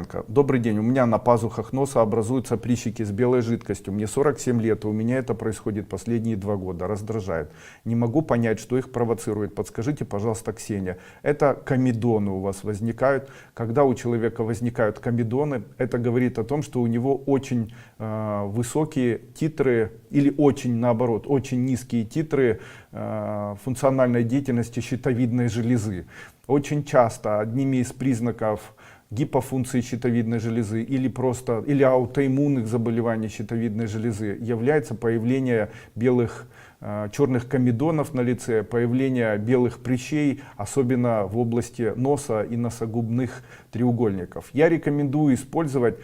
Татьянка. Добрый день. У меня на пазухах носа образуются прыщики с белой жидкостью. Мне 47 лет, и у меня это происходит последние 2 года. Раздражает. Не могу понять, что их провоцирует. Подскажите, пожалуйста, Ксения. Это комедоны у вас возникают. Когда у человека возникают комедоны, это говорит о том, что у него очень высокие титры, или очень наоборот, очень низкие титры функциональной деятельности щитовидной железы. Очень часто одними из признаков гипофункции щитовидной железы или аутоиммунных заболеваний щитовидной железы является появление белых черных комедонов на лице, появление белых прыщей, особенно в области носа и носогубных треугольников. Я рекомендую использовать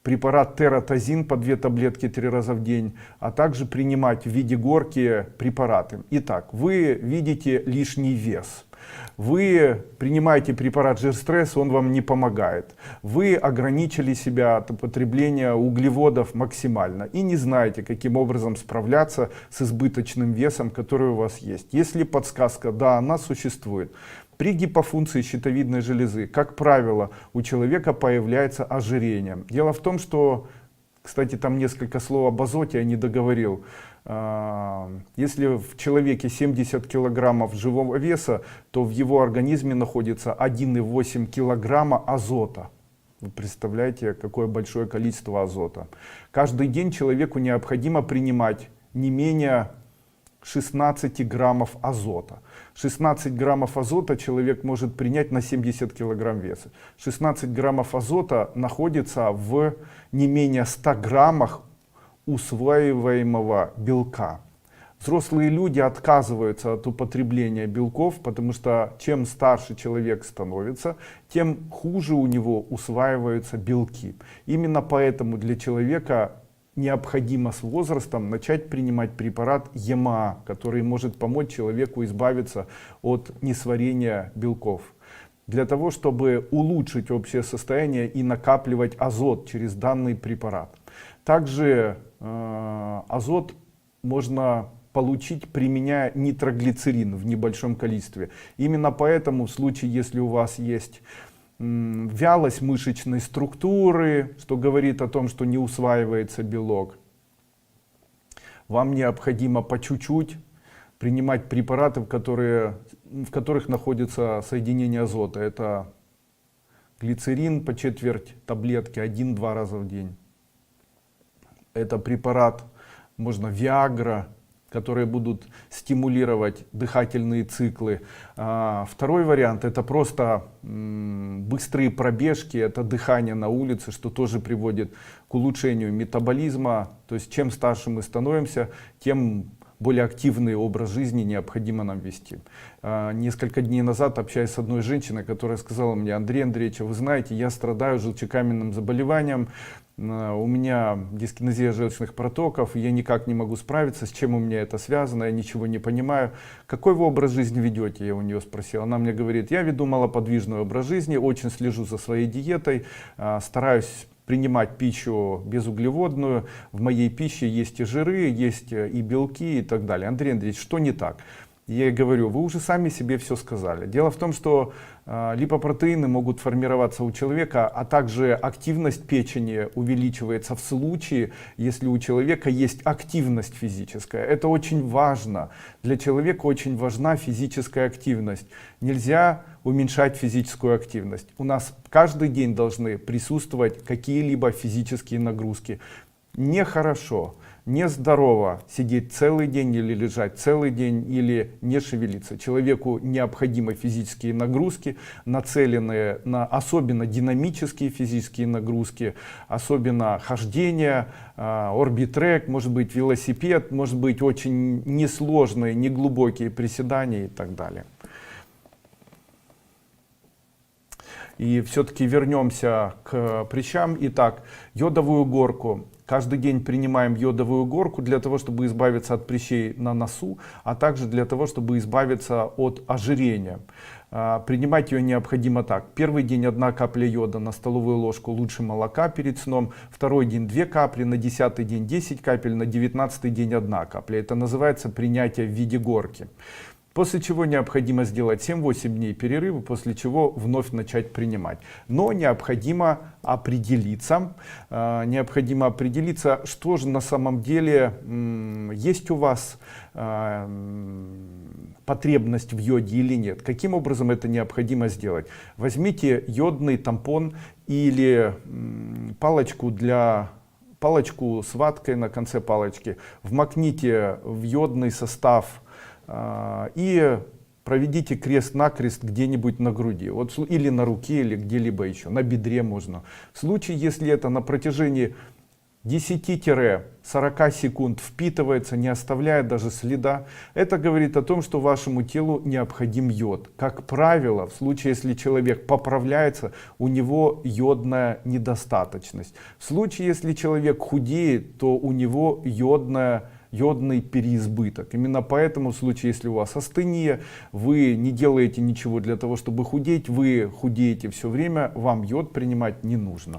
препарат тератозин по 2 таблетки 3 раза в день, а также принимать в виде горки препараты. Итак, вы видите лишний вес. Вы принимаете препарат Жирстресс, он вам не помогает. Вы ограничили себя от употребления углеводов максимально и не знаете, каким образом справляться с избыточным весом, который у вас есть. Если подсказка, да, она существует. При гипофункции щитовидной железы, как правило, у человека появляется ожирение. Дело в том, что, кстати, там несколько слов об азоте я не договорил. Если в человеке 70 килограммов живого веса, то в его организме находится 1,8 килограмма азота. Вы представляете, какое большое количество азота. Каждый день человеку необходимо принимать не менее 16 граммов азота. 16 граммов азота человек может принять на 70 килограмм веса. 16 граммов азота находится в не менее 100 граммах усваиваемого белка. Взрослые люди отказываются от употребления белков, потому что чем старше человек становится, тем хуже у него усваиваются белки. Именно поэтому для человека необходимо с возрастом начать принимать препарат ЕМА, который может помочь человеку избавиться от несварения белков. Для того, чтобы улучшить общее состояние и накапливать азот через данный препарат. Также азот можно получить, применяя нитроглицерин в небольшом количестве. Именно поэтому в случае, если у вас есть вялость мышечной структуры, что говорит о том, что не усваивается белок, вам необходимо по чуть-чуть принимать препараты, в которых находится соединение азота. Это глицерин по четверть таблетки 1-2 раза в день. Это препарат, можно Виагра, которые будут стимулировать дыхательные циклы. Второй вариант — это просто быстрые пробежки, это дыхание на улице, что тоже приводит к улучшению метаболизма. То есть чем старше мы становимся, тем более активный образ жизни необходимо нам вести. Несколько дней назад общаясь с одной женщиной, которая сказала мне: Андрей Андреевич, вы знаете, я страдаю желчекаменным заболеванием, у меня дискинезия желчных протоков, я никак не могу справиться, с чем у меня это связано, я ничего не понимаю. Какой вы образ жизни ведете? Я у нее спросил. Она мне говорит: я веду малоподвижный образ жизни, очень слежу за своей диетой, стараюсь принимать пищу безуглеводную, в моей пище есть и жиры, есть и белки и так далее. Андрей Андреевич, что не так? Я ей говорю: вы уже сами себе все сказали. Дело в том, что липопротеины могут формироваться у человека, а также активность печени увеличивается в случае, если у человека есть активность физическая. Это очень важно. Для человека очень важна физическая активность. Нельзя уменьшать физическую активность. У нас каждый день должны присутствовать какие-либо физические нагрузки. Нехорошо, нездорово сидеть целый день или лежать целый день или не шевелиться. Человеку необходимы физические нагрузки, нацеленные на особенно динамические физические нагрузки, особенно хождение, орбитрек, может быть велосипед, может быть очень несложные, неглубокие приседания и так далее. И все-таки вернемся к прыщам. Итак, йодовую горку. Каждый день принимаем йодовую горку для того, чтобы избавиться от прыщей на носу, а также для того, чтобы избавиться от ожирения. Принимать ее необходимо так. Первый день 1 капля йода на столовую ложку лучше молока перед сном. Второй день 2 капли, на 10-й день 10 капель, на 19-й день 1 капля. Это называется принятие в виде горки. После чего необходимо сделать 7-8 дней перерыва, после чего вновь начать принимать. Но необходимо определиться, что же на самом деле есть у вас потребность в йоде или нет. Каким образом это необходимо сделать? Возьмите йодный тампон или палочку с ваткой на конце палочки, вмакните в йодный состав и проведите крест-накрест где-нибудь на груди, вот, или на руке, или где-либо еще, на бедре можно. В случае, если это на протяжении 10-40 секунд впитывается, не оставляя даже следа, это говорит о том, что вашему телу необходим йод. Как правило, в случае, если человек поправляется, у него йодная недостаточность. В случае, если человек худеет, то у него йодный переизбыток. Именно поэтому в случае, если у вас астения, вы не делаете ничего для того, чтобы худеть, вы худеете все время, вам йод принимать не нужно.